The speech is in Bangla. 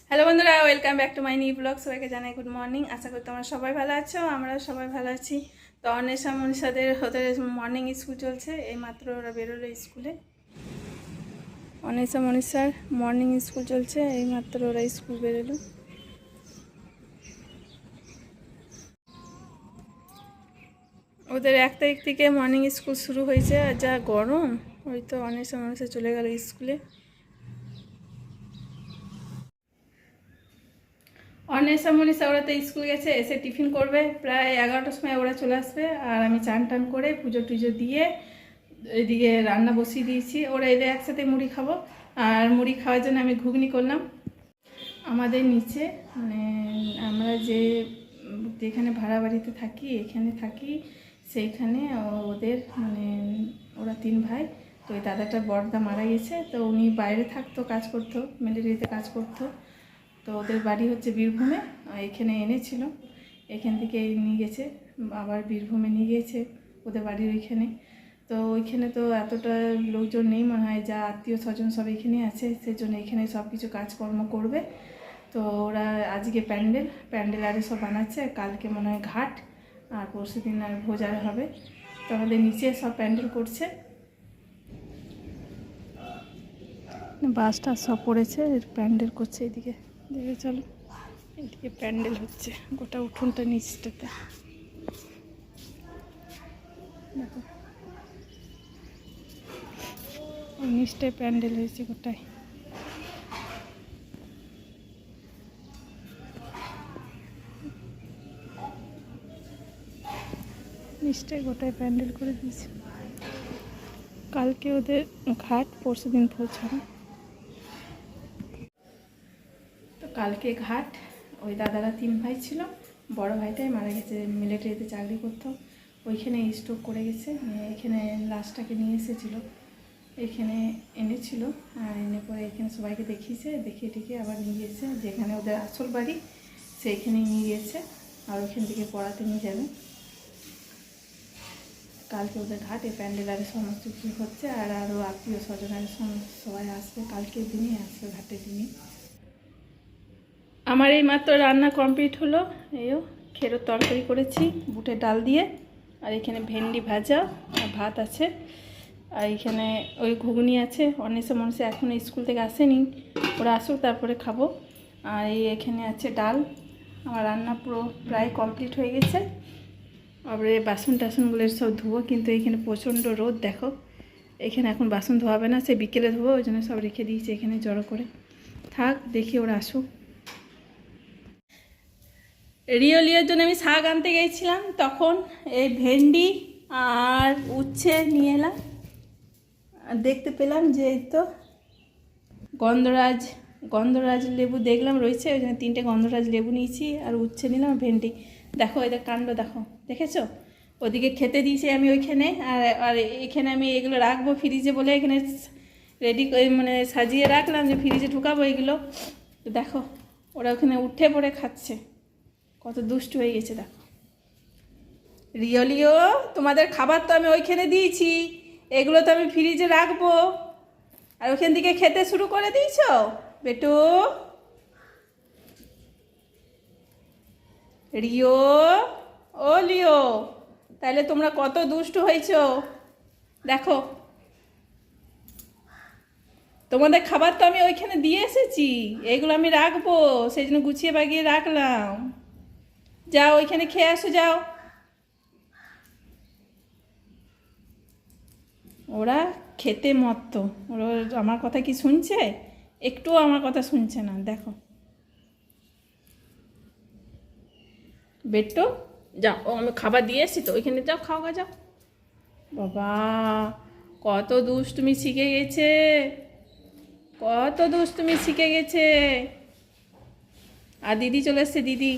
হ্যালো বন্ধুরা, welcome back to my new blog. সবাইকে জানাই গুড মর্নিং। আশা করি তোমরা সবাই ভালো আছো, আমরা সবাই ভালো আছি। তো অন্বেষা মনীষাদের ওদের মর্নিং স্কুল চলছে, এই মাত্র ওরা বেরোলো স্কুলে। অন্বেষা মনীষার মর্নিং স্কুল চলছে, এই মাত্র ওরা স্কুল বেরোলো। ওদের 1 তারিখ থেকে মর্নিং স্কুল শুরু হয়েছে, আর যা গরম, ওই তো অন্বেষা মনীষা চলে গেল স্কুলে। অন্বেষা মনীষা ওরা তো স্কুল গেছে, এসে টিফিন করবে, প্রায় 11টার সময় ওরা চলে আসবে। আর আমি চান টান করে পুজো টুজো দিয়ে এদিকে রান্না বসিয়ে দিয়েছি। ওরা এলে একসাথে মুড়ি খাবো, আর মুড়ি খাওয়ার জন্য আমি ঘুগনি করলাম। আমাদের নিচে মানে আমরা যেখানে ভাড়া বাড়িতে থাকি, এখানে থাকি, সেইখানে ওদের মানে ওরা 3 ভাই। তো ওই দাদাটার বড়দা মারা গেছে, তো উনি বাইরে থাকতো, কাজ করতো, মিলিটারিতে কাজ করতো। তো ওদের বাড়ি হচ্ছে বীরভূমে, এখানে এনেছিল, এখান থেকে নিয়ে গেছে, আবার বীরভূমে নিয়ে গেছে ওদের বাড়ির ওইখানে। তো ওইখানে তো এতটা লোকজন নেই মনে হয়, যা আত্মীয় স্বজন সব এখানে আছে, সেজন্য এখানে সব কিছু কাজকর্ম করবে। তো ওরা আজকে প্যান্ডেল আরে সব বানাচ্ছে, কালকে মনে হয় ঘাট, আর পরশু দিন আর ভোজ আর হবে। তো আমাদের নিচে সব প্যান্ডেল করছে, বাসটা সব পড়েছে, প্যান্ডেল করছে। এদিকে দেখে চলো, এদিকে প্যান্ডেল হচ্ছে, গোটা উঠোনটা নিচটাতে দেখো, ওই নিচটায় প্যান্ডেল হয়েছে গোটায়। নিচটায় গোটায় প্যান্ডেল করে দিয়েছে। কালকে ওদের ঘাট, পরশু দিন ভোজ হবে। তো কালকে ঘাট। ওই দাদারা 3 ভাই ছিল, বড় ভাইটাই মারা গেছে, মিলিটারিতে চাকরি করতো, ওইখানে স্ট্রোক করে গেছে। এখানে লাশটাকে নিয়ে এসেছিলো, এখানে এনেছিল, আর এনে পরে এখানে সবাইকে দেখিয়েছে, দেখিয়ে টিকে আবার নিয়ে গিয়েছে যেখানে ওদের আসল বাড়ি, সেইখানেই নিয়ে গিয়েছে, আর ওইখান থেকে পড়াতে নিয়ে যাবে। কালকে ওদের ঘাটে প্যান্ডেল আর সমস্ত কিছু হচ্ছে, আর আরও আত্মীয় স্বজন আর সবাই আসবে, কালকের দিনই আসবে, ঘাটের দিনই। আমার এই মাত্র রান্না কমপ্লিট হলো। এইও খেরোর তরকারি করেছি বুটের ডাল দিয়ে, আর এখানে ভেন্ডি ভাজা আর ভাত আছে, আর এখানে ওই ঘুগনি আছে। অন্বেষা মনীষা এখনও স্কুল থেকে আসেনি, ওরা আসুক তারপরে খাবো। আর এখানে আছে ডাল। আমার রান্না পুরো প্রায় কমপ্লিট হয়ে গেছে। আবার বাসন টাসনগুলো সব ধোবো, কিন্তু এখানে প্রচণ্ড রোদ দেখো, এখানে এখন বাসন ধোয়াবে না, সে বিকেলে ধোবো, ওই জন্য সব রেখে দিয়েছি এখানে জড়ো করে। থাক, দেখি ওরা আসুক। লিওর জন্য আমি শাক আনতে গিয়েছিলাম, তখন এই ভেন্ডি আর উচ্ছে নিয়ে এলাম, আর দেখতে পেলাম যে এই তো গন্ধরাজ লেবু দেখলাম রয়েছে, ওই জন্য 3টে গন্ধরাজ লেবু নিয়েছি, আর উচ্ছে নিলাম, ভেন্ডি। দেখো এদের কাণ্ড দেখো, দেখেছো? ওদিকে খেতে দিয়েছি আমি ওইখানে, আর এখানে আমি এগুলো রাখবো ফ্রিজে বলে এখানে রেডি মানে সাজিয়ে রাখলাম যে ফ্রিজে ঢুকাবো এগুলো। তো দেখো ওরা ওখানে উঠে পড়ে খাচ্ছে, কত দুষ্টু হয়ে গেছে দেখো। লিও, তোমাদের খাবার তো আমি ওইখানে দিয়েছি, এগুলো তো আমি ফ্রিজে রাখবো, আর ওখান থেকে খেতে শুরু করে দিয়েছ বেটু। রিও, ও লিও, তাহলে তোমরা কত দুষ্টু হয়েছ দেখো। তোমাদের খাবার তো আমি ওইখানে দিয়ে এসেছি, এগুলো আমি রাখবো, সেই জন্য গুছিয়ে বাগিয়ে রাখলাম। যাও ওইখানে খেয়ে আসো, যাও। ওরা খেতে মত্ত, ওরা আমার কথা কি শুনছে? একটুও আমার কথা শুনছে না দেখো। বেটো, যাও, ও আমি খাবার দিয়ে এসছি তো, ওইখানে যাও, খাওয়া যাও। বাবা, কত দুষ্টুমি শিখে গেছে, কত দুষ্টুমি শিখে গেছে। আর দিদি চলে এসছে, দিদি।